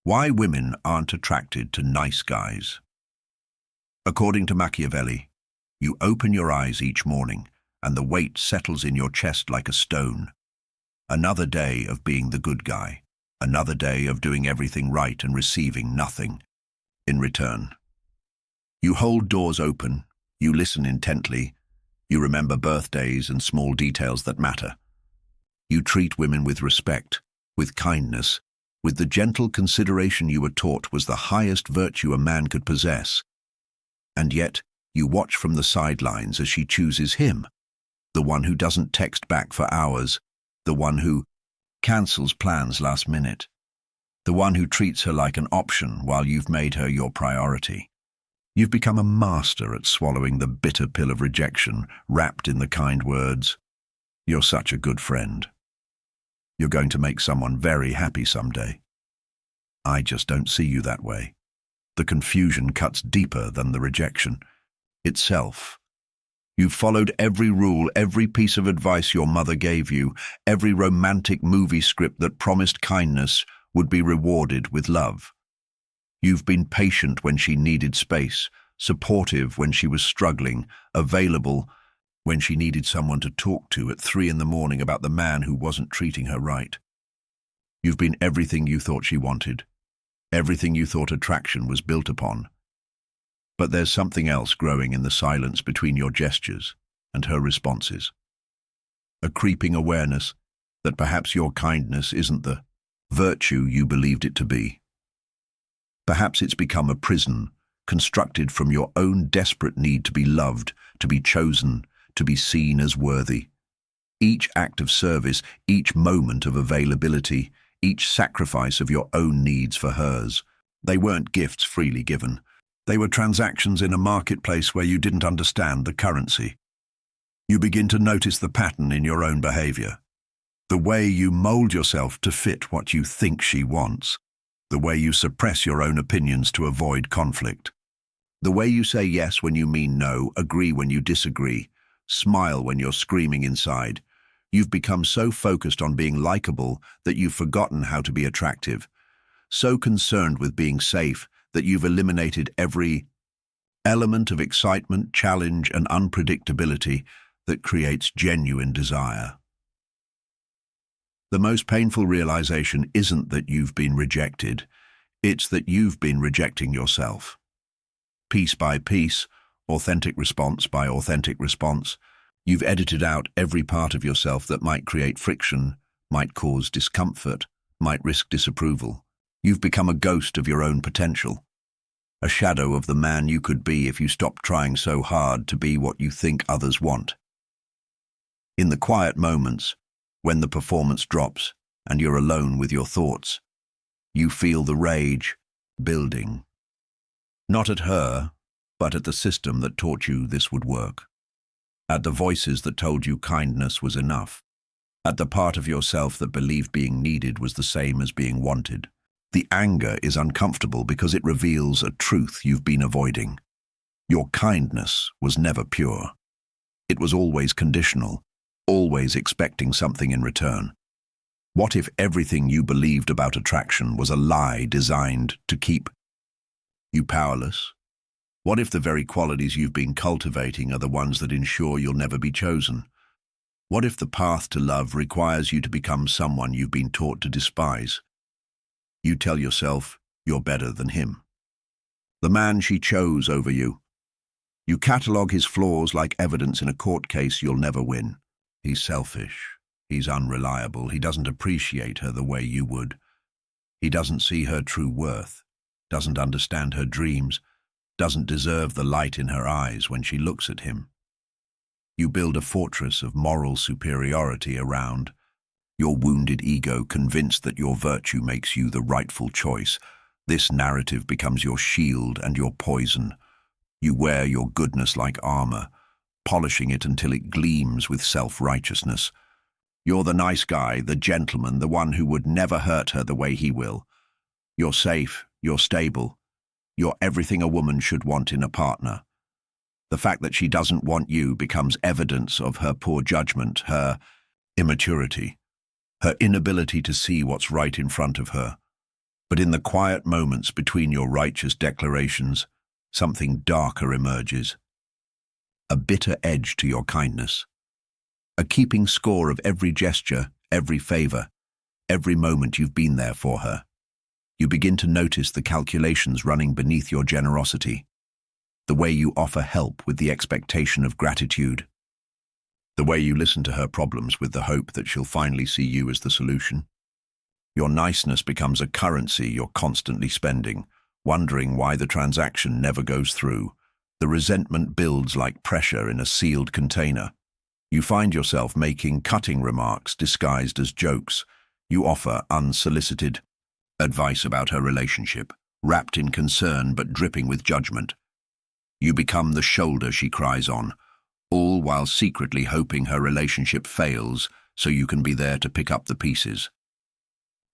Why women aren't attracted to nice guys. According to Machiavelli, you open your eyes each morning and the weight settles in your chest like a stone. Another day of being the good guy. Another day of doing everything right and receiving nothing in return. You hold doors open, you listen intently, you remember birthdays and small details that matter. You treat women with respect, with kindness, with the gentle consideration you were taught was the highest virtue a man could possess. And yet, you watch from the sidelines as she chooses him, the one who doesn't text back for hours, the one who cancels plans last minute, the one who treats her like an option while you've made her your priority. You've become a master at swallowing the bitter pill of rejection, wrapped in the kind words, "You're such a good friend. You're going to make someone very happy someday. I just don't see you that way." The confusion cuts deeper than the rejection itself. You've followed every rule, every piece of advice your mother gave you, every romantic movie script that promised kindness would be rewarded with love. You've been patient when she needed space, supportive when she was struggling, available when she needed someone to talk to at 3 a.m. about the man who wasn't treating her right. You've been everything you thought she wanted, everything you thought attraction was built upon. But there's something else growing in the silence between your gestures and her responses. A creeping awareness that perhaps your kindness isn't the virtue you believed it to be. Perhaps it's become a prison, constructed from your own desperate need to be loved, to be chosen, to be seen as worthy. Each act of service, each moment of availability, each sacrifice of your own needs for hers, they weren't gifts freely given. They were transactions in a marketplace where you didn't understand the currency. You begin to notice the pattern in your own behavior. The way you mold yourself to fit what you think she wants. The way you suppress your own opinions to avoid conflict. The way you say yes when you mean no, agree when you disagree, smile when you're screaming inside. You've become so focused on being likable that you've forgotten how to be attractive. So concerned with being safe that you've eliminated every element of excitement, challenge, and unpredictability that creates genuine desire. The most painful realization isn't that you've been rejected, it's that you've been rejecting yourself. Piece by piece, authentic response by authentic response, you've edited out every part of yourself that might create friction, might cause discomfort, might risk disapproval. You've become a ghost of your own potential, a shadow of the man you could be if you stopped trying so hard to be what you think others want. In the quiet moments, when the performance drops and you're alone with your thoughts, you feel the rage building. Not at her, but at the system that taught you this would work. At the voices that told you kindness was enough. At the part of yourself that believed being needed was the same as being wanted. The anger is uncomfortable because it reveals a truth you've been avoiding. Your kindness was never pure. It was always conditional, always expecting something in return. What if everything you believed about attraction was a lie designed to keep you powerless? What if the very qualities you've been cultivating are the ones that ensure you'll never be chosen? What if the path to love requires you to become someone you've been taught to despise? You tell yourself you're better than him. The man she chose over you. You catalogue his flaws like evidence in a court case you'll never win. He's selfish. He's unreliable. He doesn't appreciate her the way you would. He doesn't see her true worth, doesn't understand her dreams, doesn't deserve the light in her eyes when she looks at him. You build a fortress of moral superiority around your wounded ego, convinced that your virtue makes you the rightful choice. This narrative becomes your shield and your poison. You wear your goodness like armor, polishing it until it gleams with self-righteousness. You're the nice guy, the gentleman, the one who would never hurt her the way he will. You're safe, you're stable, you're everything a woman should want in a partner. The fact that she doesn't want you becomes evidence of her poor judgment, her immaturity, her inability to see what's right in front of her. But in the quiet moments between your righteous declarations, something darker emerges. A bitter edge to your kindness. A keeping score of every gesture, every favor, every moment you've been there for her. You begin to notice the calculations running beneath your generosity. The way you offer help with the expectation of gratitude. The way you listen to her problems with the hope that she'll finally see you as the solution. Your niceness becomes a currency you're constantly spending, wondering why the transaction never goes through. The resentment builds like pressure in a sealed container. You find yourself making cutting remarks disguised as jokes. You offer unsolicited advice about her relationship, wrapped in concern but dripping with judgment. You become the shoulder she cries on, all while secretly hoping her relationship fails so you can be there to pick up the pieces.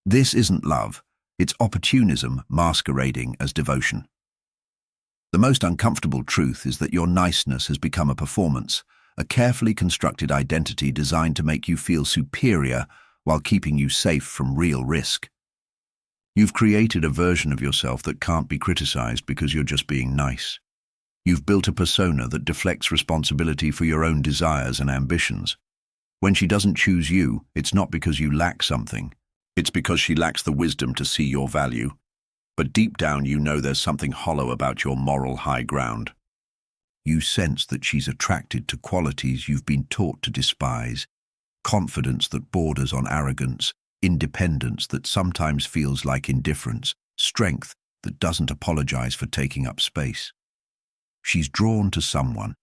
This isn't love, it's opportunism masquerading as devotion. The most uncomfortable truth is that your niceness has become a performance, a carefully constructed identity designed to make you feel superior while keeping you safe from real risk. You've created a version of yourself that can't be criticized because you're just being nice. You've built a persona that deflects responsibility for your own desires and ambitions. When she doesn't choose you, it's not because you lack something. It's because she lacks the wisdom to see your value. But deep down you know there's something hollow about your moral high ground. You sense that she's attracted to qualities you've been taught to despise. Confidence that borders on arrogance, independence that sometimes feels like indifference, strength that doesn't apologize for taking up space. She's drawn to someone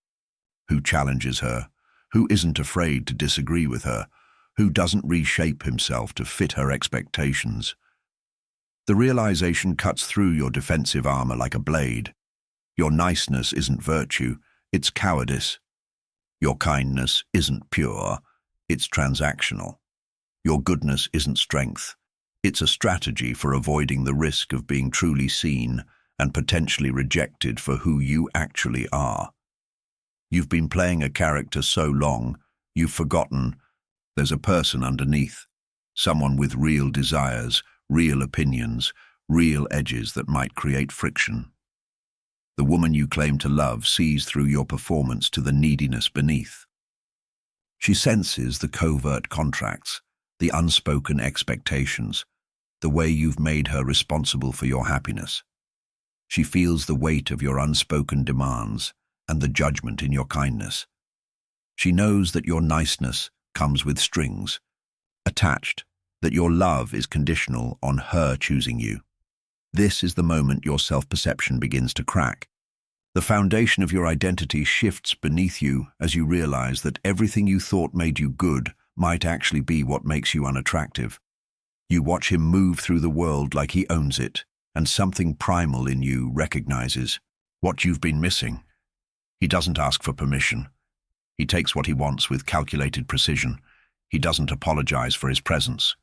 who challenges her, who isn't afraid to disagree with her, who doesn't reshape himself to fit her expectations. The realization cuts through your defensive armor like a blade. Your niceness isn't virtue, it's cowardice. Your kindness isn't pure, it's transactional. Your goodness isn't strength, it's a strategy for avoiding the risk of being truly seen and potentially rejected for who you actually are. You've been playing a character so long, you've forgotten there's a person underneath, someone with real desires, real opinions, real edges that might create friction. The woman you claim to love sees through your performance to the neediness beneath. She senses the covert contracts, the unspoken expectations, the way you've made her responsible for your happiness. She feels the weight of your unspoken demands and the judgment in your kindness. She knows that your niceness comes with strings attached, that your love is conditional on her choosing you. This is the moment your self-perception begins to crack. The foundation of your identity shifts beneath you as you realize that everything you thought made you good might actually be what makes you unattractive. You watch him move through the world like he owns it, and something primal in you recognizes what you've been missing. He doesn't ask for permission. He takes what he wants with calculated precision. He doesn't apologize for his presence.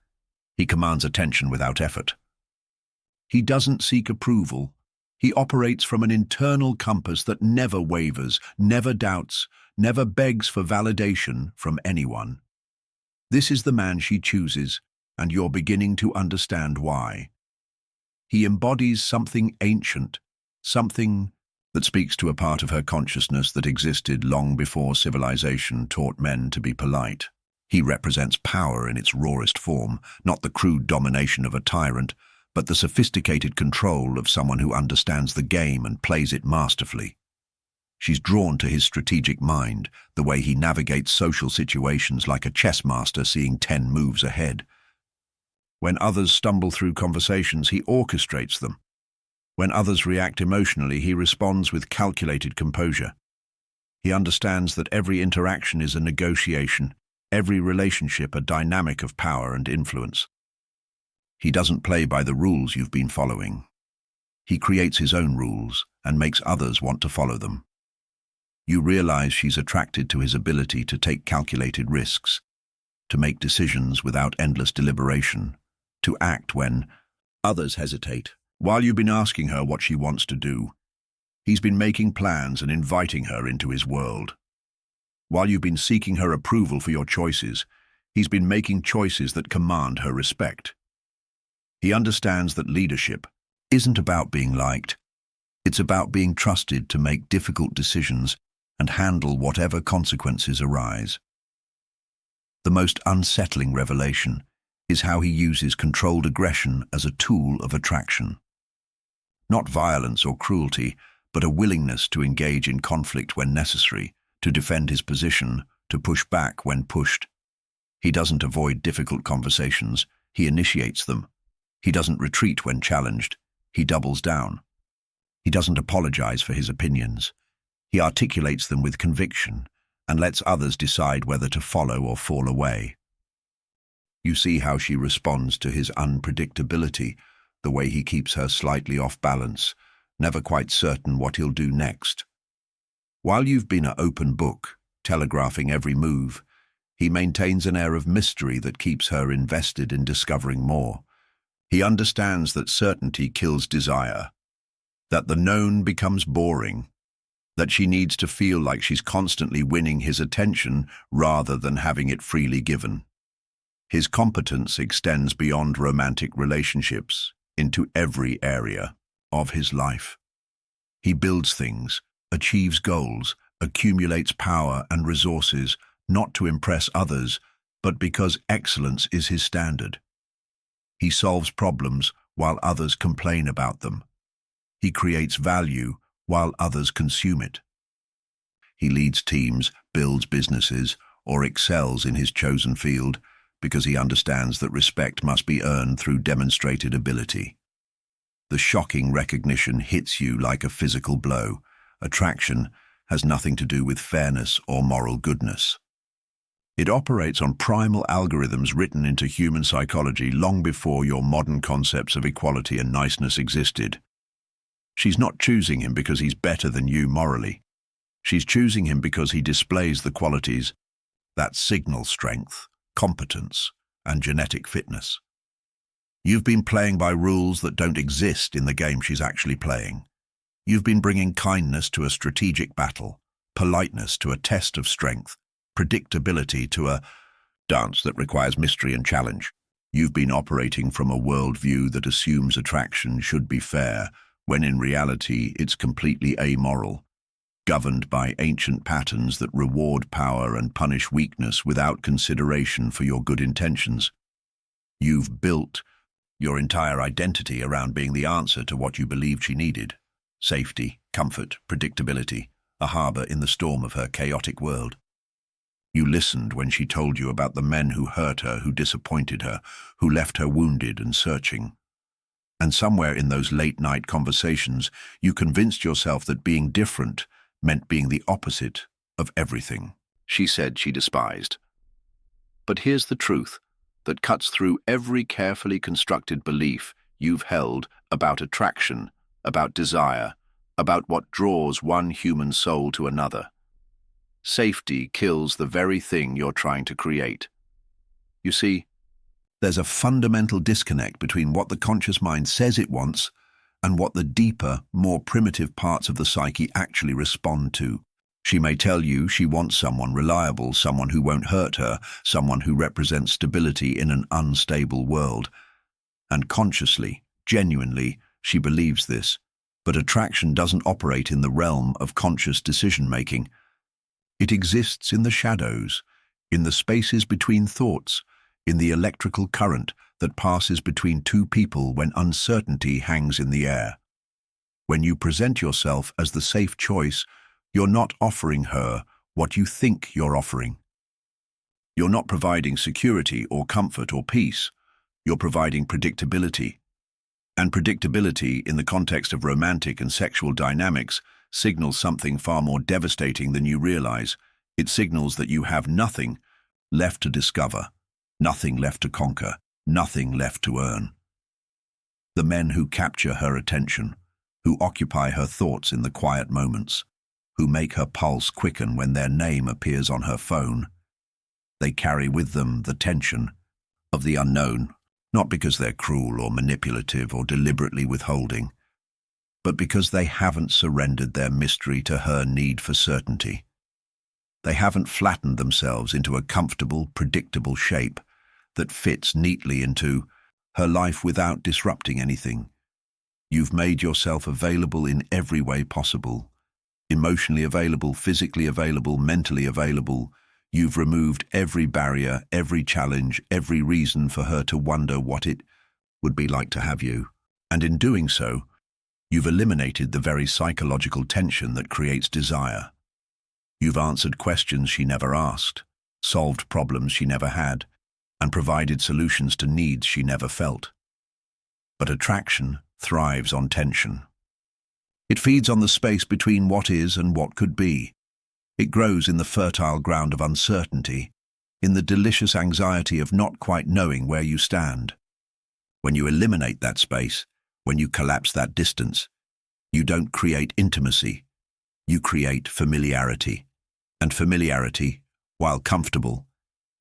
He commands attention without effort. He doesn't seek approval. He operates from an internal compass that never wavers, never doubts, never begs for validation from anyone. This is the man she chooses, and you're beginning to understand why. He embodies something ancient, something that speaks to a part of her consciousness that existed long before civilization taught men to be polite. He represents power in its rawest form, not the crude domination of a tyrant, but the sophisticated control of someone who understands the game and plays it masterfully. She's drawn to his strategic mind, the way he navigates social situations like a chess master seeing 10 moves ahead. When others stumble through conversations, he orchestrates them. When others react emotionally, he responds with calculated composure. He understands that every interaction is a negotiation, every relationship a dynamic of power and influence. He doesn't play by the rules you've been following. He creates his own rules and makes others want to follow them. You realize she's attracted to his ability to take calculated risks, to make decisions without endless deliberation, to act when others hesitate. While you've been asking her what she wants to do, he's been making plans and inviting her into his world. While you've been seeking her approval for your choices, he's been making choices that command her respect. He understands that leadership isn't about being liked. It's about being trusted to make difficult decisions and handle whatever consequences arise. The most unsettling revelation is how he uses controlled aggression as a tool of attraction. Not violence or cruelty, but a willingness to engage in conflict when necessary, to defend his position, to push back when pushed. He doesn't avoid difficult conversations, he initiates them. He doesn't retreat when challenged, he doubles down. He doesn't apologize for his opinions. He articulates them with conviction and lets others decide whether to follow or fall away. You see how she responds to his unpredictability, the way he keeps her slightly off balance, never quite certain what he'll do next. While you've been an open book, telegraphing every move, he maintains an air of mystery that keeps her invested in discovering more. He understands that certainty kills desire, that the known becomes boring, that she needs to feel like she's constantly winning his attention rather than having it freely given. His competence extends beyond romantic relationships into every area of his life. He builds things, achieves goals, accumulates power and resources, not to impress others, but because excellence is his standard. He solves problems while others complain about them. He creates value while others consume it. He leads teams, builds businesses, or excels in his chosen field because he understands that respect must be earned through demonstrated ability. The shocking recognition hits you like a physical blow. Attraction has nothing to do with fairness or moral goodness. It operates on primal algorithms written into human psychology long before your modern concepts of equality and niceness existed. She's not choosing him because he's better than you morally. She's choosing him because he displays the qualities that signal strength, competence, and genetic fitness. You've been playing by rules that don't exist in the game she's actually playing. You've been bringing kindness to a strategic battle, politeness to a test of strength, predictability to a dance that requires mystery and challenge. You've been operating from a worldview that assumes attraction should be fair, when in reality it's completely amoral, governed by ancient patterns that reward power and punish weakness without consideration for your good intentions. You've built your entire identity around being the answer to what you believed she needed: safety, comfort, predictability, a harbor in the storm of her chaotic world. You listened when she told you about the men who hurt her, who disappointed her, who left her wounded and searching. And somewhere in those late-night conversations, you convinced yourself that being different meant being the opposite of everything she said she despised. But here's the truth that cuts through every carefully constructed belief you've held about attraction, about desire, about what draws one human soul to another. Safety kills the very thing you're trying to create. You see, there's a fundamental disconnect between what the conscious mind says it wants and what the deeper, more primitive parts of the psyche actually respond to. She may tell you she wants someone reliable, someone who won't hurt her, someone who represents stability in an unstable world. And consciously, genuinely, she believes this. But attraction doesn't operate in the realm of conscious decision-making. It exists in the shadows, in the spaces between thoughts, in the electrical current that passes between two people when uncertainty hangs in the air. When you present yourself as the safe choice, you're not offering her what you think you're offering. You're not providing security or comfort or peace. You're providing predictability. And predictability, in the context of romantic and sexual dynamics, signals something far more devastating than you realize. It signals that you have nothing left to discover, nothing left to conquer, nothing left to earn. The men who capture her attention, who occupy her thoughts in the quiet moments, who make her pulse quicken when their name appears on her phone, they carry with them the tension of the unknown, not because they're cruel or manipulative or deliberately withholding, but because they haven't surrendered their mystery to her need for certainty. They haven't flattened themselves into a comfortable, predictable shape that fits neatly into her life without disrupting anything. You've made yourself available in every way possible. Emotionally available, physically available, mentally available. You've removed every barrier, every challenge, every reason for her to wonder what it would be like to have you. And in doing so, you've eliminated the very psychological tension that creates desire. You've answered questions she never asked, solved problems she never had, and provided solutions to needs she never felt. But attraction thrives on tension. It feeds on the space between what is and what could be. It grows in the fertile ground of uncertainty, in the delicious anxiety of not quite knowing where you stand. When you eliminate that space, when you collapse that distance, you don't create intimacy, you create familiarity. And familiarity, while comfortable,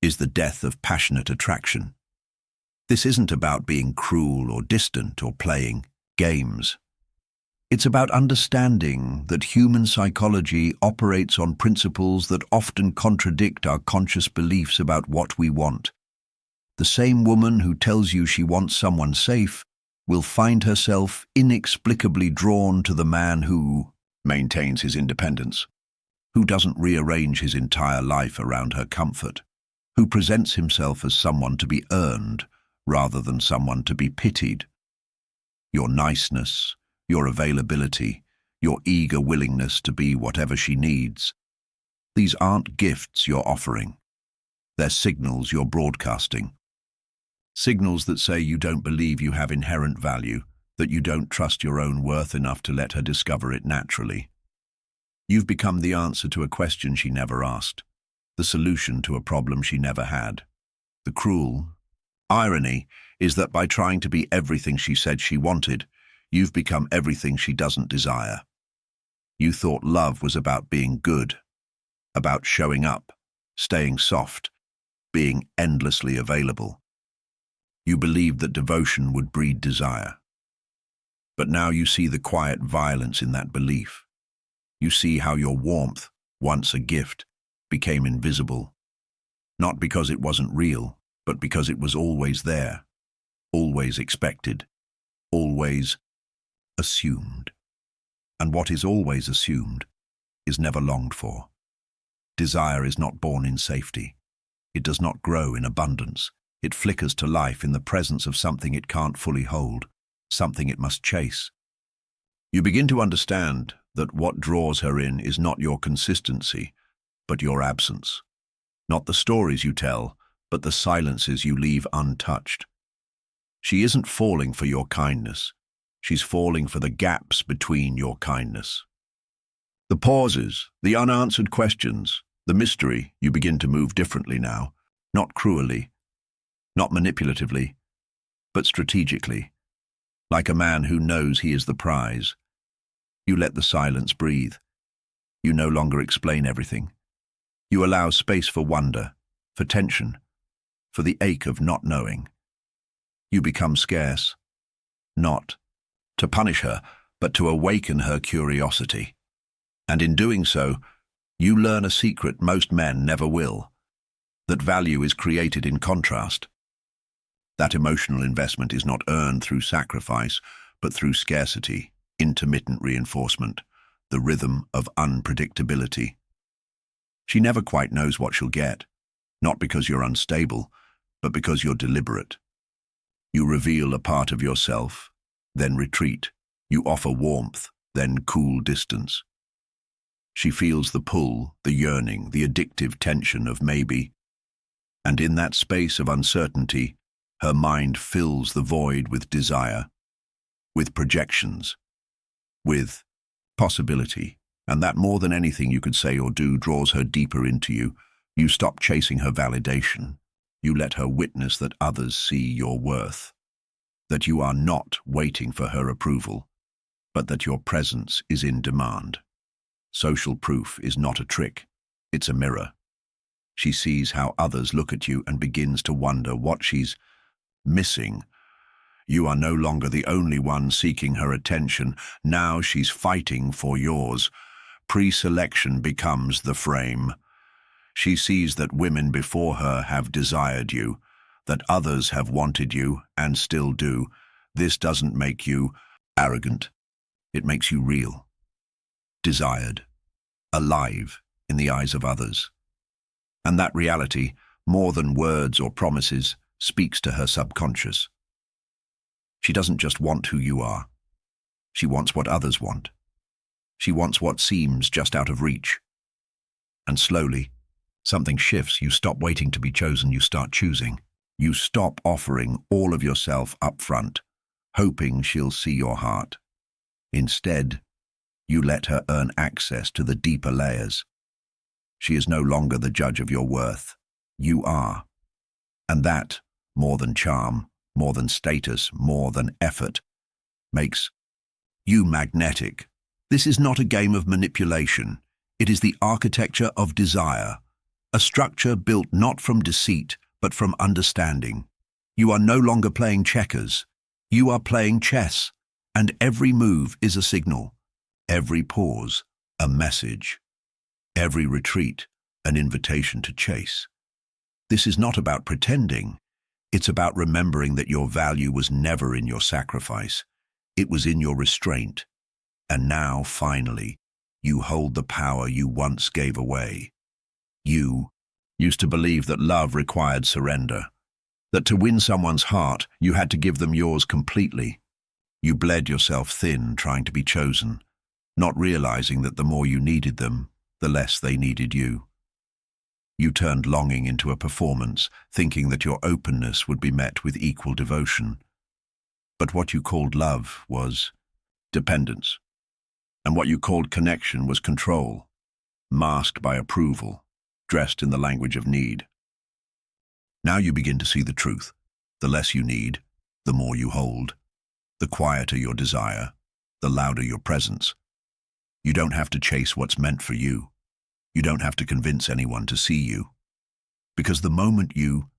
is the death of passionate attraction. This isn't about being cruel or distant or playing games. It's about understanding that human psychology operates on principles that often contradict our conscious beliefs about what we want. The same woman who tells you she wants someone safe will find herself inexplicably drawn to the man who maintains his independence, who doesn't rearrange his entire life around her comfort, who presents himself as someone to be earned rather than someone to be pitied. Your niceness, your availability, your eager willingness to be whatever she needs, these aren't gifts you're offering. They're signals you're broadcasting. Signals that say you don't believe you have inherent value, that you don't trust your own worth enough to let her discover it naturally. You've become the answer to a question she never asked, the solution to a problem she never had. The cruel irony is that by trying to be everything she said she wanted, you've become everything she doesn't desire. You thought love was about being good, about showing up, staying soft, being endlessly available. You believed that devotion would breed desire. But now you see the quiet violence in that belief. You see how your warmth, once a gift, became invisible. Not because it wasn't real, but because it was always there, always expected, always assumed. And what is always assumed is never longed for. Desire is not born in safety. It does not grow in abundance. It flickers to life in the presence of something it can't fully hold, something it must chase. You begin to understand that what draws her in is not your consistency, but your absence. Not the stories you tell, but the silences you leave untouched. She isn't falling for your kindness. She's falling for the gaps between your kindness. The pauses, the unanswered questions, the mystery. You begin to move differently now, not cruelly, not manipulatively, but strategically, like a man who knows he is the prize. You let the silence breathe. You no longer explain everything. You allow space for wonder, for tension, for the ache of not knowing. You become scarce, not to punish her, but to awaken her curiosity. And in doing so, you learn a secret most men never will, that value is created in contrast. That emotional investment is not earned through sacrifice, but through scarcity, intermittent reinforcement, the rhythm of unpredictability. She never quite knows what she'll get, not because you're unstable, but because you're deliberate. You reveal a part of yourself, then retreat. You offer warmth, then cool distance. She feels the pull, the yearning, the addictive tension of maybe, and in that space of uncertainty, her mind fills the void with desire, with projections, with possibility, and that more than anything you could say or do draws her deeper into you. You stop chasing her validation. You let her witness that others see your worth, that you are not waiting for her approval, but that your presence is in demand. Social proof is not a trick, it's a mirror. She sees how others look at you and begins to wonder what she's missing. You are no longer the only one seeking her attention. Now she's fighting for yours. Pre-selection becomes the frame. She sees that women before her have desired you, that others have wanted you and still do, this doesn't make you arrogant. It makes you real, desired, alive in the eyes of others. And that reality, more than words or promises, speaks to her subconscious. She doesn't just want who you are. She wants what others want. She wants what seems just out of reach. And slowly, something shifts. You stop waiting to be chosen, you start choosing. You stop offering all of yourself up front, hoping she'll see your heart. Instead, you let her earn access to the deeper layers. She is no longer the judge of your worth. You are. And that, more than charm, more than status, more than effort, makes you magnetic. This is not a game of manipulation. It is the architecture of desire, a structure built not from deceit, but from understanding. You are no longer playing checkers. You are playing chess, and every move is a signal. Every pause, a message. Every retreat, an invitation to chase. This is not about pretending. It's about remembering that your value was never in your sacrifice. It was in your restraint. And now, finally, you hold the power you once gave away. You used to believe that love required surrender, that to win someone's heart, you had to give them yours completely. You bled yourself thin trying to be chosen, not realizing that the more you needed them, the less they needed you. You turned longing into a performance, thinking that your openness would be met with equal devotion. But what you called love was dependence. And what you called connection was control, masked by approval, dressed in the language of need. Now you begin to see the truth. The less you need, the more you hold. The quieter your desire, the louder your presence. You don't have to chase what's meant for you. You don't have to convince anyone to see you. Because the moment you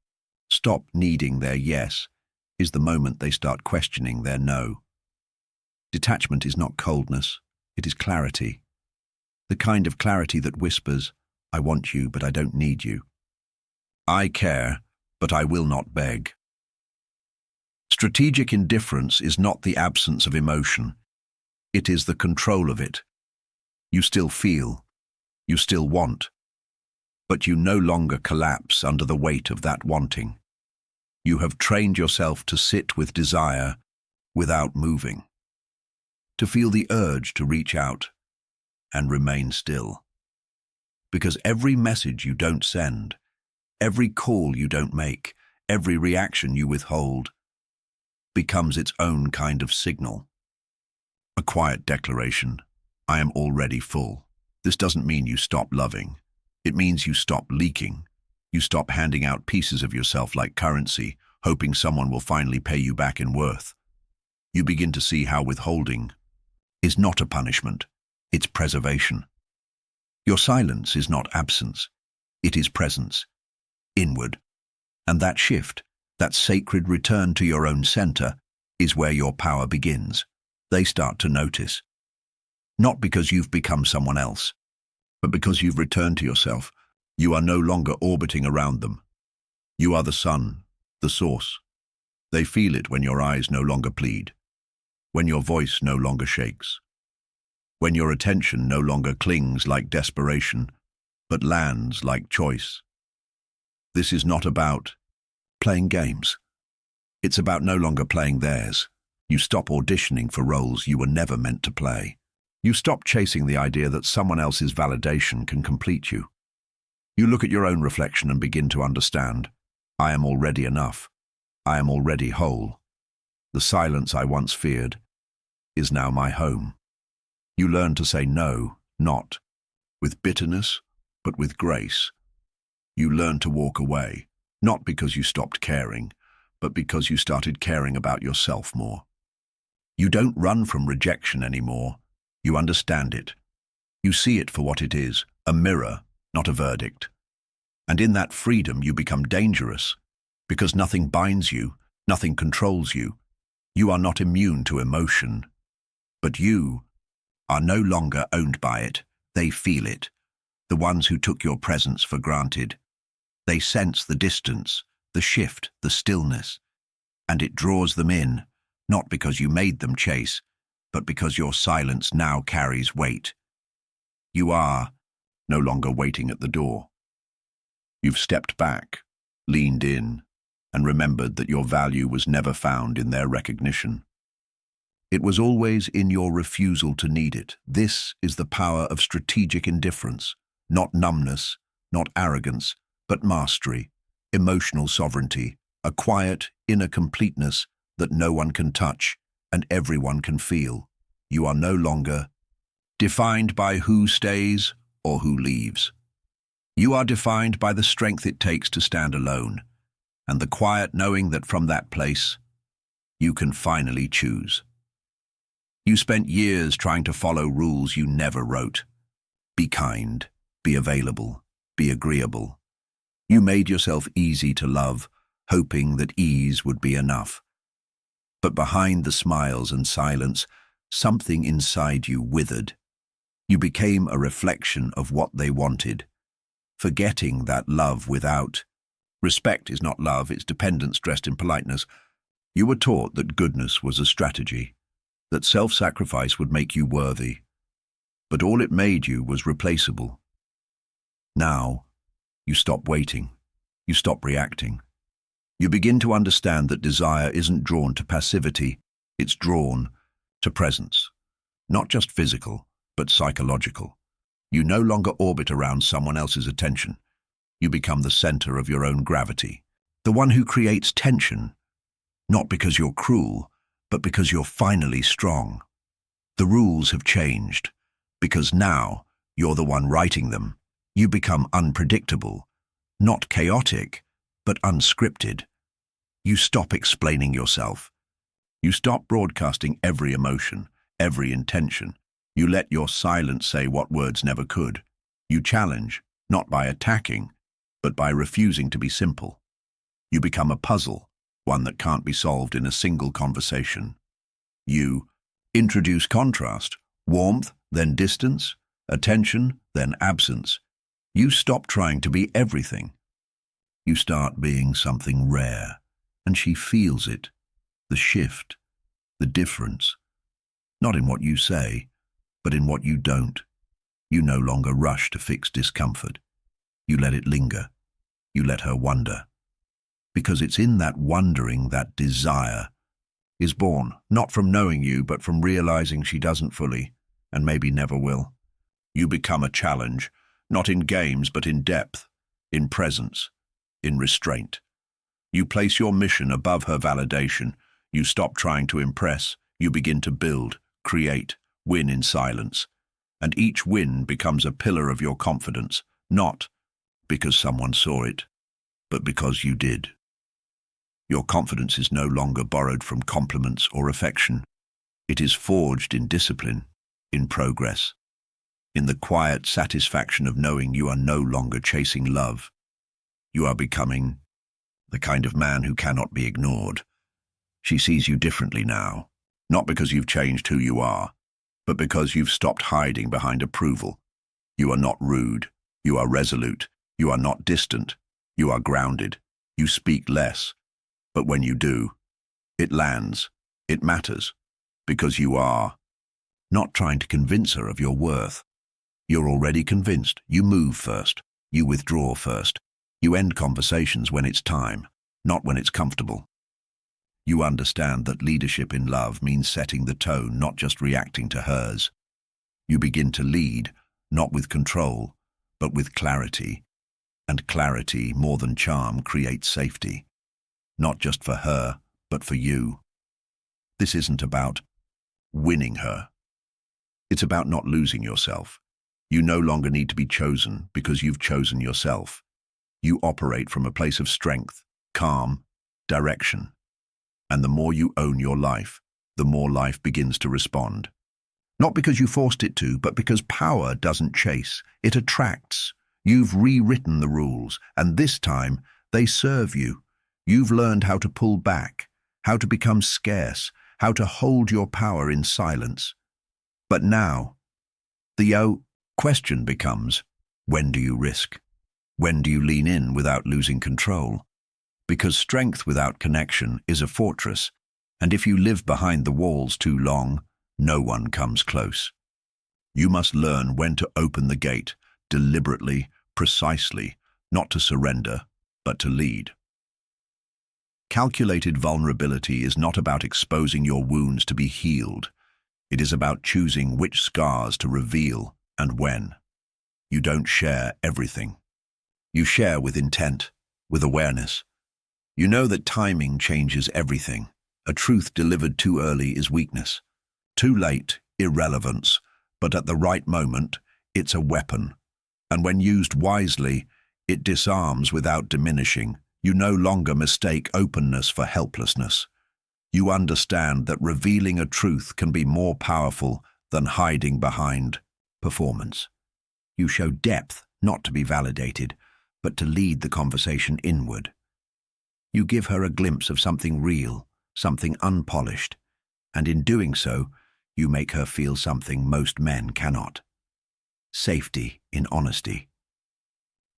stop needing their yes is the moment they start questioning their no. Detachment is not coldness. It is clarity. The kind of clarity that whispers, I want you, but I don't need you. I care, but I will not beg. Strategic indifference is not the absence of emotion. It is the control of it. You still feel, you still want, but you no longer collapse under the weight of that wanting. You have trained yourself to sit with desire without moving, to feel the urge to reach out and remain still. Because every message you don't send, every call you don't make, every reaction you withhold, becomes its own kind of signal. A quiet declaration, I am already full. This doesn't mean you stop loving. It means you stop leaking. You stop handing out pieces of yourself like currency, hoping someone will finally pay you back in worth. You begin to see how withholding is not a punishment, it's preservation. Your silence is not absence, it is presence, inward. And that shift, that sacred return to your own center, is where your power begins. They start to notice. Not because you've become someone else, but because you've returned to yourself. You are no longer orbiting around them. You are the sun, the source. They feel it when your eyes no longer plead, when your voice no longer shakes, when your attention no longer clings like desperation, but lands like choice. This is not about playing games. It's about no longer playing theirs. You stop auditioning for roles you were never meant to play. You stop chasing the idea that someone else's validation can complete you. You look at your own reflection and begin to understand, I am already enough. I am already whole. The silence I once feared is now my home. You learn to say no, not with bitterness, but with grace. You learn to walk away, not because you stopped caring, but because you started caring about yourself more. You don't run from rejection anymore. You understand it. You see it for what it is, a mirror, not a verdict. And in that freedom you become dangerous, because nothing binds you, nothing controls you. You are not immune to emotion, but you are no longer owned by it. They feel it. The ones who took your presence for granted. They sense the distance, the shift, the stillness. And it draws them in, not because you made them chase, but because your silence now carries weight. You are no longer waiting at the door. You've stepped back, leaned in, and remembered that your value was never found in their recognition. It was always in your refusal to need it. This is the power of strategic indifference, not numbness, not arrogance, but mastery, emotional sovereignty, a quiet, inner completeness that no one can touch and everyone can feel. You are no longer defined by who stays or who leaves. You are defined by the strength it takes to stand alone, and the quiet knowing that from that place, you can finally choose. You spent years trying to follow rules you never wrote. Be kind, be available, be agreeable. You made yourself easy to love, hoping that ease would be enough. But behind the smiles and silence, something inside you withered. You became a reflection of what they wanted, forgetting that love without respect is not love, it's dependence dressed in politeness. You were taught that goodness was a strategy, that self-sacrifice would make you worthy, but all it made you was replaceable. Now, you stop waiting, you stop reacting. You begin to understand that desire isn't drawn to passivity, it's drawn to presence. Not just physical, but psychological. You no longer orbit around someone else's attention. You become the center of your own gravity, the one who creates tension, not because you're cruel, but because you're finally strong. The rules have changed, because now you're the one writing them. You become unpredictable, not chaotic, but unscripted. You stop explaining yourself. You stop broadcasting every emotion, every intention. You let your silence say what words never could. You challenge, not by attacking, but by refusing to be simple. You become a puzzle, one that can't be solved in a single conversation. You introduce contrast, warmth, then distance, attention, then absence. You stop trying to be everything. You start being something rare, and she feels it, the shift, the difference. Not in what you say, but in what you don't. You no longer rush to fix discomfort. You let it linger. You let her wonder. Because it's in that wondering that desire is born, not from knowing you, but from realizing she doesn't fully, and maybe never will. You become a challenge, not in games, but in depth, in presence, in restraint. You place your mission above her validation. You stop trying to impress. You begin to build, create, win in silence. And each win becomes a pillar of your confidence, not because someone saw it, but because you did. Your confidence is no longer borrowed from compliments or affection. It is forged in discipline, in progress, in the quiet satisfaction of knowing you are no longer chasing love. You are becoming the kind of man who cannot be ignored. She sees you differently now, not because you've changed who you are, but because you've stopped hiding behind approval. You are not rude. You are resolute. You are not distant. You are grounded. You speak less. But when you do, it lands. It matters. Because you are not trying to convince her of your worth. You're already convinced. You move first. You withdraw first. You end conversations when it's time, not when it's comfortable. You understand that leadership in love means setting the tone, not just reacting to hers. You begin to lead, not with control, but with clarity. And clarity, more than charm, creates safety. Not just for her, but for you. This isn't about winning her. It's about not losing yourself. You no longer need to be chosen because you've chosen yourself. You operate from a place of strength, calm, direction. And the more you own your life, the more life begins to respond. Not because you forced it to, but because power doesn't chase, it attracts. You've rewritten the rules, and this time they serve you. You've learned how to pull back, how to become scarce, how to hold your power in silence. But now, the question becomes, when do you risk? When do you lean in without losing control? Because strength without connection is a fortress, and if you live behind the walls too long, no one comes close. You must learn when to open the gate, deliberately, precisely, not to surrender, but to lead. Calculated vulnerability is not about exposing your wounds to be healed. It is about choosing which scars to reveal and when. You don't share everything. You share with intent, with awareness. You know that timing changes everything. A truth delivered too early is weakness. Too late, irrelevance. But at the right moment, it's a weapon. And when used wisely, it disarms without diminishing. You no longer mistake openness for helplessness. You understand that revealing a truth can be more powerful than hiding behind performance. You show depth, not to be validated, but to lead the conversation inward. You give her a glimpse of something real, something unpolished, and in doing so, you make her feel something most men cannot. Safety in honesty.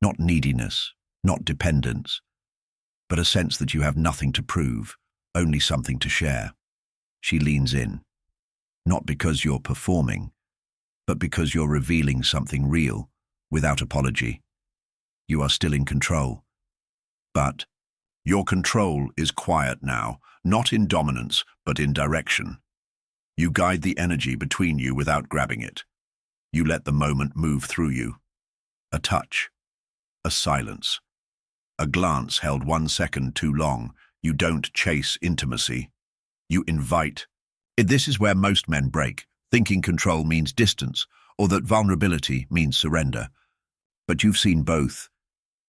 Not neediness, not dependence, but a sense that you have nothing to prove, only something to share. She leans in, not because you're performing, but because you're revealing something real, without apology. You are still in control. But your control is quiet now, not in dominance, but in direction. You guide the energy between you without grabbing it. You let the moment move through you. A touch, a silence, a glance held 1 second too long. You don't chase intimacy. You invite. This is where most men break, thinking control means distance, or that vulnerability means surrender. But you've seen both,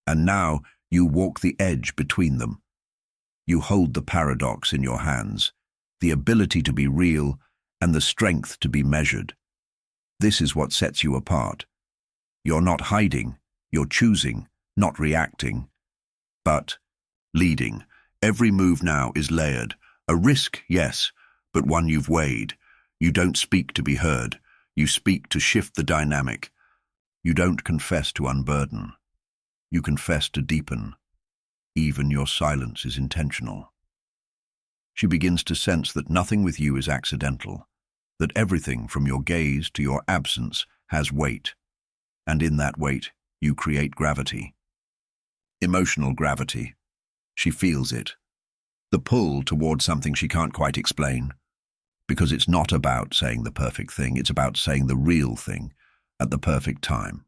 and now you walk the edge between them. You hold the paradox in your hands, the ability to be real and the strength to be measured. This is what sets you apart. You're not hiding, you're choosing, not reacting, but leading. Every move now is layered. A risk, yes, but one you've weighed. You don't speak to be heard. You speak to shift the dynamic. You don't confess to unburden. You confess to deepen. Even your silence is intentional. She begins to sense that nothing with you is accidental, that everything from your gaze to your absence has weight, and in that weight you create gravity. Emotional gravity. She feels it. The pull toward something she can't quite explain. Because it's not about saying the perfect thing, it's about saying the real thing at the perfect time.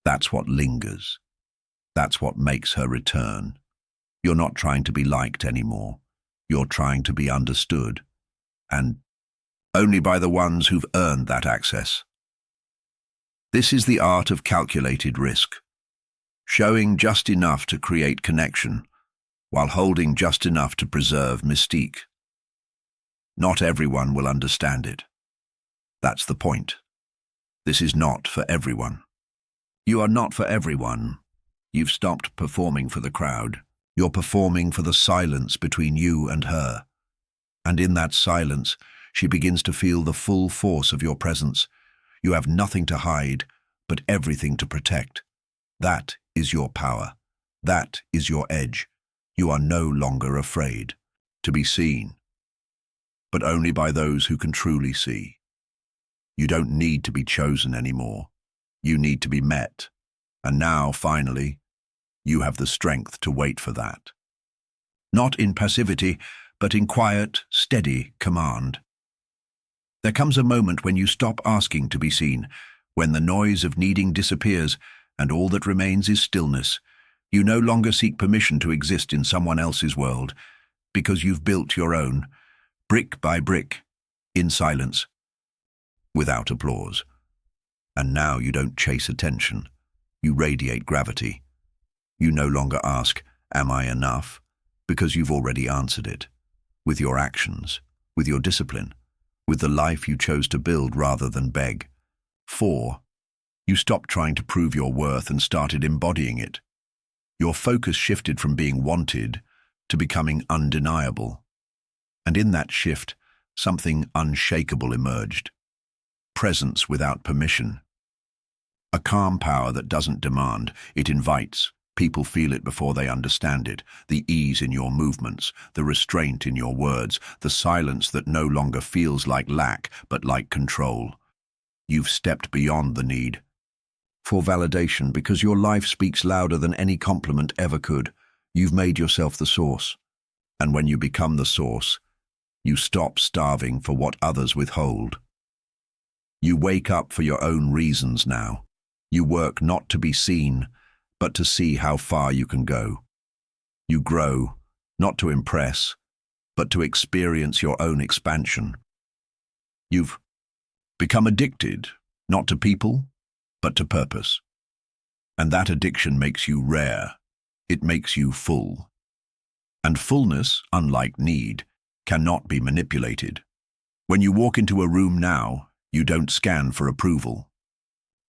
That's what lingers. That's what makes her return. You're not trying to be liked anymore. You're trying to be understood. And only by the ones who've earned that access. This is the art of calculated risk. Showing just enough to create connection, while holding just enough to preserve mystique. Not everyone will understand it. That's the point. This is not for everyone. You are not for everyone. You've stopped performing for the crowd. You're performing for the silence between you and her. And in that silence, she begins to feel the full force of your presence. You have nothing to hide, but everything to protect. That is your power. That is your edge. You are no longer afraid to be seen, but only by those who can truly see. You don't need to be chosen anymore. You need to be met. And now, finally, you have the strength to wait for that. Not in passivity, but in quiet, steady command. There comes a moment when you stop asking to be seen, when the noise of needing disappears and all that remains is stillness. You no longer seek permission to exist in someone else's world, because you've built your own, brick by brick, in silence, without applause. And now you don't chase attention. You radiate gravity. You no longer ask, "Am I enough?" because you've already answered it. With your actions, with your discipline, with the life you chose to build rather than beg. 4. You stopped trying to prove your worth and started embodying it. Your focus shifted from being wanted to becoming undeniable. And in that shift, something unshakable emerged. Presence without permission. A calm power that doesn't demand, it invites. People feel it before they understand it, the ease in your movements, the restraint in your words, the silence that no longer feels like lack, but like control. You've stepped beyond the need for validation because your life speaks louder than any compliment ever could. You've made yourself the source. And when you become the source, you stop starving for what others withhold. You wake up for your own reasons now. You work not to be seen, but to see how far you can go. You grow, not to impress, but to experience your own expansion. You've become addicted, not to people, but to purpose. And that addiction makes you rare. It makes you full. And fullness, unlike need, cannot be manipulated. When you walk into a room now, you don't scan for approval.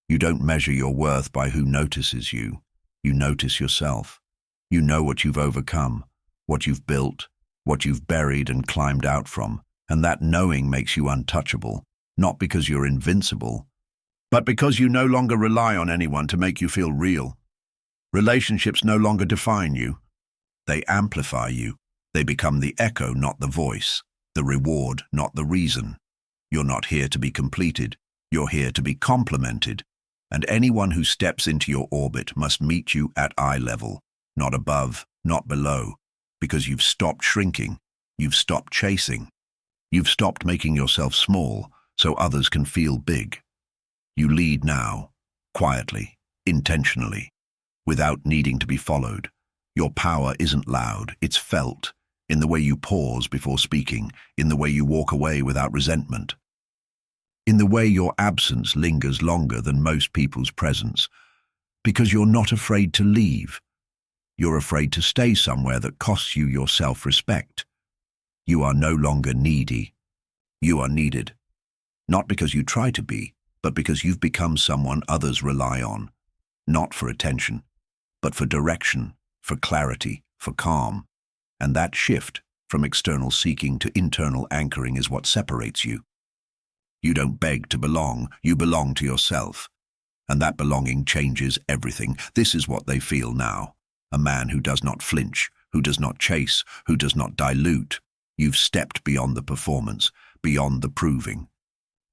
You don't measure your worth by who notices you. You notice yourself. You know what you've overcome, what you've built, what you've buried and climbed out from, and that knowing makes you untouchable, not because you're invincible, but because you no longer rely on anyone to make you feel real. Relationships no longer define you. They amplify you. They become the echo, not the voice, the reward, not the reason. You're not here to be completed. You're here to be complemented. And anyone who steps into your orbit must meet you at eye level, not above, not below, because you've stopped shrinking, you've stopped chasing, you've stopped making yourself small so others can feel big. You lead now, quietly, intentionally, without needing to be followed. Your power isn't loud, it's felt, in the way you pause before speaking, in the way you walk away without resentment, in the way your absence lingers longer than most people's presence, because you're not afraid to leave. You're afraid to stay somewhere that costs you your self-respect. You are no longer needy. You are needed. Not because you try to be, but because you've become someone others rely on. Not for attention, but for direction, for clarity, for calm. And that shift from external seeking to internal anchoring is what separates you. You don't beg to belong, you belong to yourself. And that belonging changes everything. This is what they feel now. A man who does not flinch, who does not chase, who does not dilute. You've stepped beyond the performance, beyond the proving,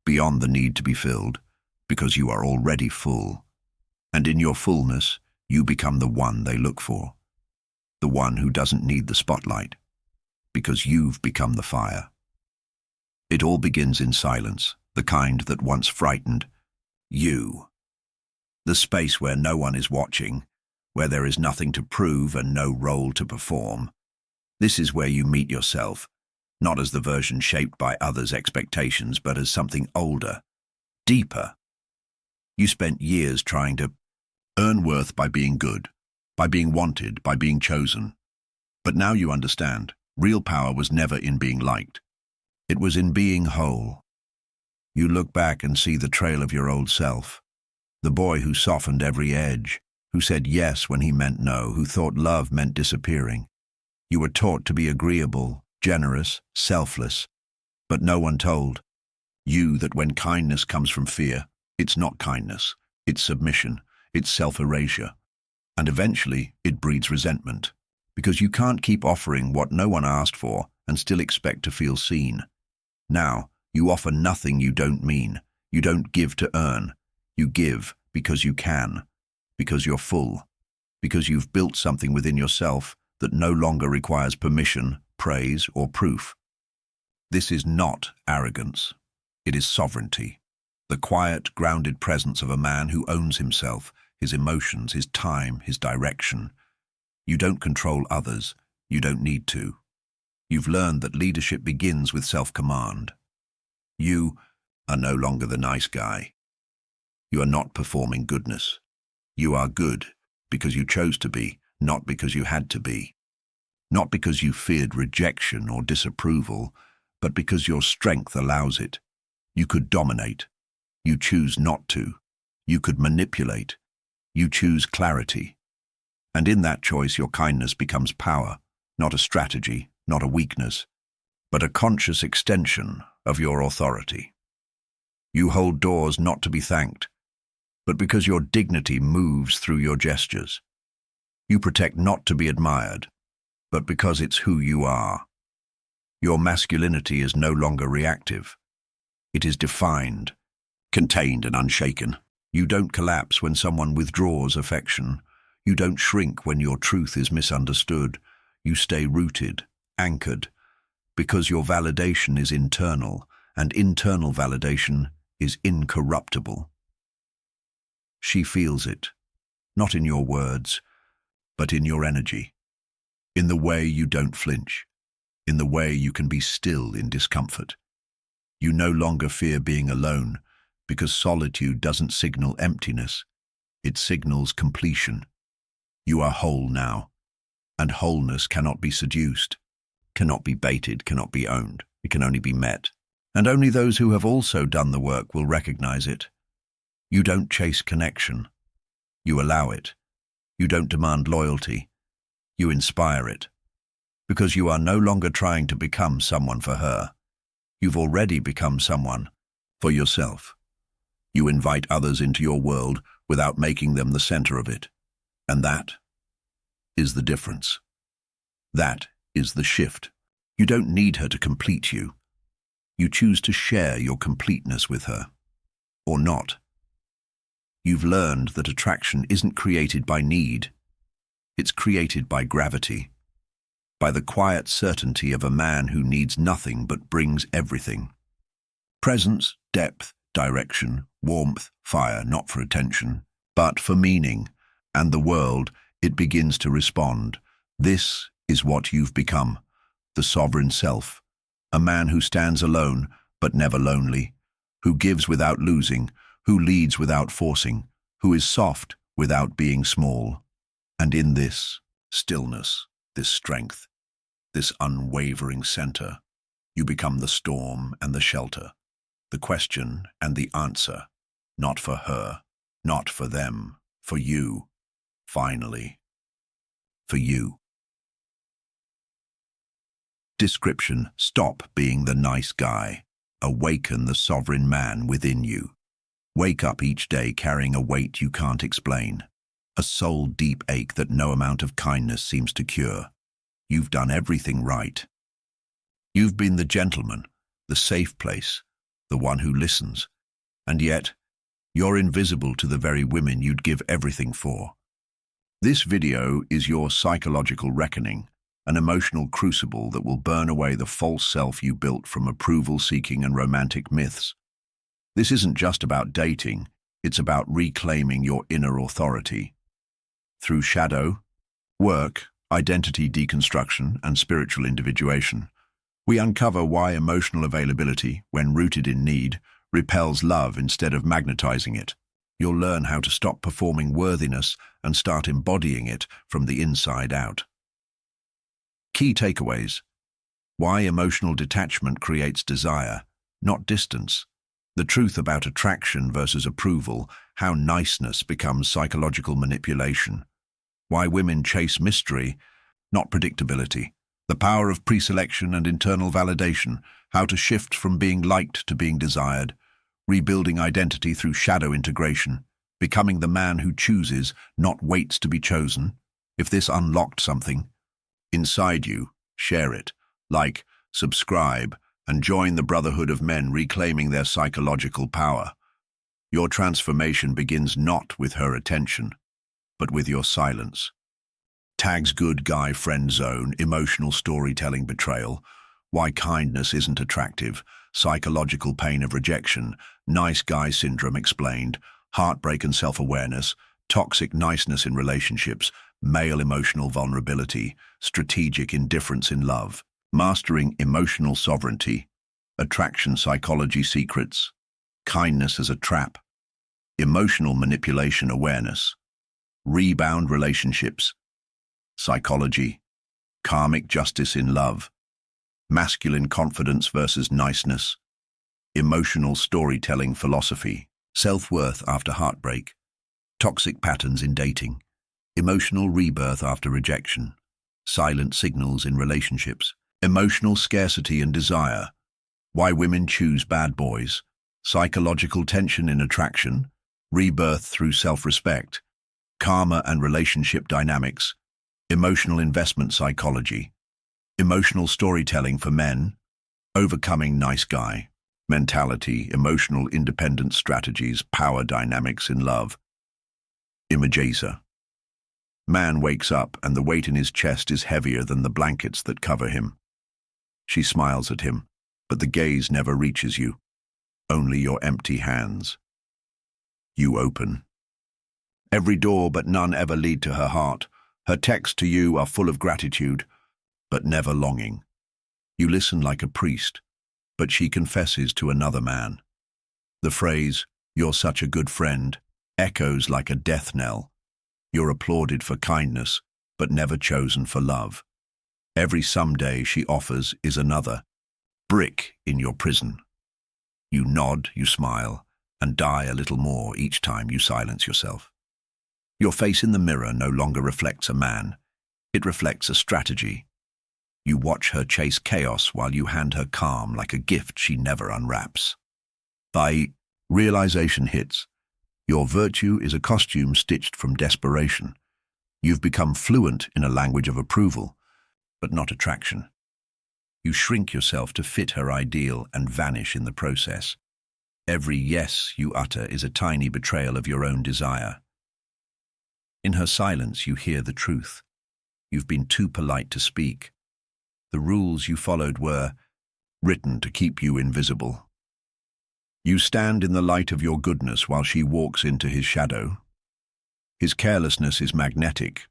beyond the need to be filled, because you are already full. And in your fullness, you become the one they look for. The one who doesn't need the spotlight, because you've become the fire. It all begins in silence, the kind that once frightened you. The space where no one is watching, where there is nothing to prove and no role to perform. This is where you meet yourself, not as the version shaped by others' expectations, but as something older, deeper. You spent years trying to earn worth by being good, by being wanted, by being chosen. But now you understand, real power was never in being liked. It was in being whole. You look back and see the trail of your old self, the boy who softened every edge, who said yes when he meant no, who thought love meant disappearing. You were taught to be agreeable, generous, selfless, but no one told you that when kindness comes from fear, it's not kindness, it's submission, it's self-erasure. And eventually it breeds resentment, because you can't keep offering what no one asked for and still expect to feel seen. Now, you offer nothing you don't mean. You don't give to earn. You give because you can, because you're full, because you've built something within yourself that no longer requires permission, praise, or proof. This is not arrogance. It is sovereignty. The quiet, grounded presence of a man who owns himself, his emotions, his time, his direction. You don't control others. You don't need to. You've learned that leadership begins with self-command. You are no longer the nice guy. You are not performing goodness. You are good because you chose to be, not because you had to be. Not because you feared rejection or disapproval, but because your strength allows it. You could dominate. You choose not to. You could manipulate. You choose clarity. And in that choice, your kindness becomes power, not a strategy, not a weakness, but a conscious extension of your authority. You hold doors not to be thanked, but because your dignity moves through your gestures. You protect not to be admired, but because it's who you are. Your masculinity is no longer reactive. It is defined, contained and unshaken. You don't collapse when someone withdraws affection. You don't shrink when your truth is misunderstood. You stay rooted, anchored, because your validation is internal, and internal validation is incorruptible. She feels it, not in your words, but in your energy, in the way you don't flinch, in the way you can be still in discomfort. You no longer fear being alone, because solitude doesn't signal emptiness, it signals completion. You are whole now, and wholeness cannot be seduced, cannot be baited, cannot be owned. It can only be met. And only those who have also done the work will recognize it. You don't chase connection. You allow it. You don't demand loyalty. You inspire it. Because you are no longer trying to become someone for her. You've already become someone for yourself. You invite others into your world without making them the center of it. And that is the difference. That is the shift. You don't need her to complete you. You choose to share your completeness with her. Or not. You've learned that attraction isn't created by need. It's created by gravity. By the quiet certainty of a man who needs nothing but brings everything. Presence, depth, direction, warmth, fire, not for attention, but for meaning. And the world, it begins to respond. This is what you've become. The sovereign self. A man who stands alone, but never lonely. Who gives without losing. Who leads without forcing. Who is soft without being small. And in this stillness, this strength, this unwavering center, you become the storm and the shelter, the question and the answer, not for her, not for them, for you, finally, for you. Description: stop being the nice guy. Awaken the sovereign man within you. Wake up each day carrying a weight you can't explain, a soul-deep ache that no amount of kindness seems to cure. You've done everything right. You've been the gentleman, the safe place, the one who listens. And yet, you're invisible to the very women you'd give everything for. This video is your psychological reckoning, an emotional crucible that will burn away the false self you built from approval-seeking and romantic myths. This isn't just about dating, it's about reclaiming your inner authority. Through shadow, work, identity deconstruction, and spiritual individuation, we uncover why emotional availability, when rooted in need, repels love instead of magnetizing it. You'll learn how to stop performing worthiness and start embodying it from the inside out. Key takeaways: why emotional detachment creates desire, not distance. The truth about attraction versus approval, how niceness becomes psychological manipulation. Why women chase mystery, not predictability. The power of preselection and internal validation, how to shift from being liked to being desired. Rebuilding identity through shadow integration. Becoming the man who chooses, not waits to be chosen. If this unlocked something inside you, share it. Like, subscribe, and join the brotherhood of men reclaiming their psychological power. Your transformation begins not with her attention, but with your silence. Tags good guy friend zone, emotional storytelling betrayal, why kindness isn't attractive, psychological pain of rejection, nice guy syndrome explained, heartbreak and self-awareness, toxic niceness in relationships, male emotional vulnerability, strategic indifference in love, mastering emotional sovereignty, attraction psychology secrets, kindness as a trap, emotional manipulation awareness, rebound relationships, psychology, karmic justice in love, masculine confidence versus niceness, emotional storytelling philosophy, self-worth after heartbreak, toxic patterns in dating, emotional rebirth after rejection, silent signals in relationships, emotional scarcity and desire, why women choose bad boys, psychological tension in attraction, rebirth through self-respect, karma and relationship dynamics, Emotional investment psychology, emotional storytelling for men, overcoming nice guy, mentality, emotional independence strategies, power dynamics in love. Imageisa. Man wakes up and the weight in his chest is heavier than the blankets that cover him. She smiles at him, but the gaze never reaches you, only your empty hands. You open. Every door but none ever lead to her heart. Her texts to you are full of gratitude, but never longing. You listen like a priest, but she confesses to another man. The phrase, "You're such a good friend," echoes like a death knell. You're applauded for kindness, but never chosen for love. Every someday she offers is another brick in your prison. You nod, you smile, and die a little more each time you silence yourself. Your face in the mirror no longer reflects a man. It reflects a strategy. You watch her chase chaos while you hand her calm like a gift she never unwraps. By realization hits, your virtue is a costume stitched from desperation. You've become fluent in a language of approval, but not attraction. You shrink yourself to fit her ideal and vanish in the process. Every yes you utter is a tiny betrayal of your own desire. In her silence you hear the truth. You've been too polite to speak. The rules you followed were written to keep you invisible. You stand in the light of your goodness while she walks into his shadow. His carelessness is magnetic.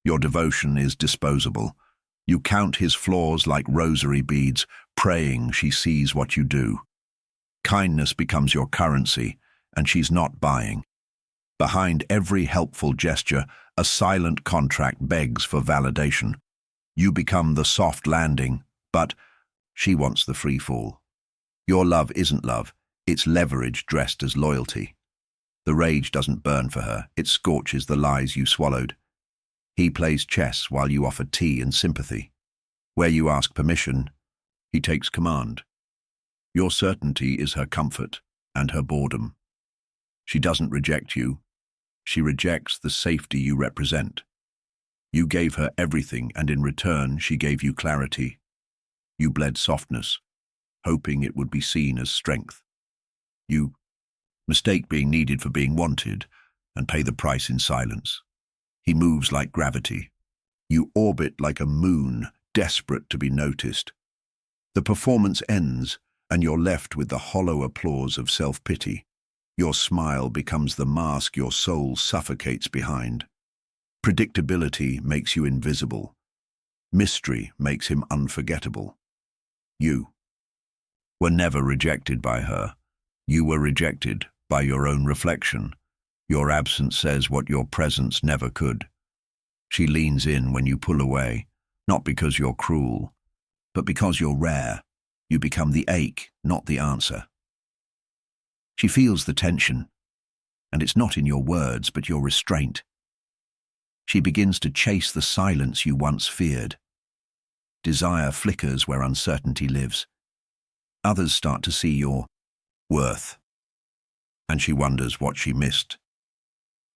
Your devotion is disposable. You count his flaws like rosary beads, praying she sees what you do. Kindness becomes your currency, and she's not buying. Behind every helpful gesture, a silent contract begs for validation. You become the soft landing, but she wants the free fall. Your love isn't love, it's leverage dressed as loyalty. The rage doesn't burn for her, it scorches the lies you swallowed. He plays chess while you offer tea and sympathy. Where you ask permission, he takes command. Your certainty is her comfort and her boredom. She doesn't reject you, she rejects the safety you represent. You gave her everything, and in return she gave you clarity. You bled softness, hoping it would be seen as strength. You mistake being needed for being wanted, and pay the price in silence. He moves like gravity. You orbit like a moon, desperate to be noticed. The performance ends, and you're left with the hollow applause of self-pity. Your smile becomes the mask your soul suffocates behind. Predictability makes you invisible. Mystery makes him unforgettable. You were never rejected by her. You were rejected by your own reflection. Your absence says what your presence never could. She leans in when you pull away, not because you're cruel, but because you're rare. You become the ache, not the answer. She feels the tension, and it's not in your words, but your restraint. She begins to chase the silence you once feared. Desire flickers where uncertainty lives. Others start to see your worth, and she wonders what she missed.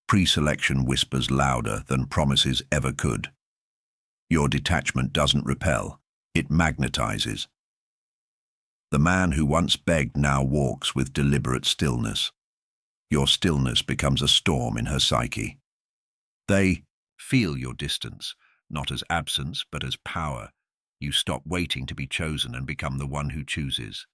Pre-selection whispers louder than promises ever could. Your detachment doesn't repel, it magnetizes. The man who once begged now walks with deliberate stillness. Your stillness becomes a storm in her psyche. They feel your distance, not as absence but as power. You stop waiting to be chosen and become the one who chooses.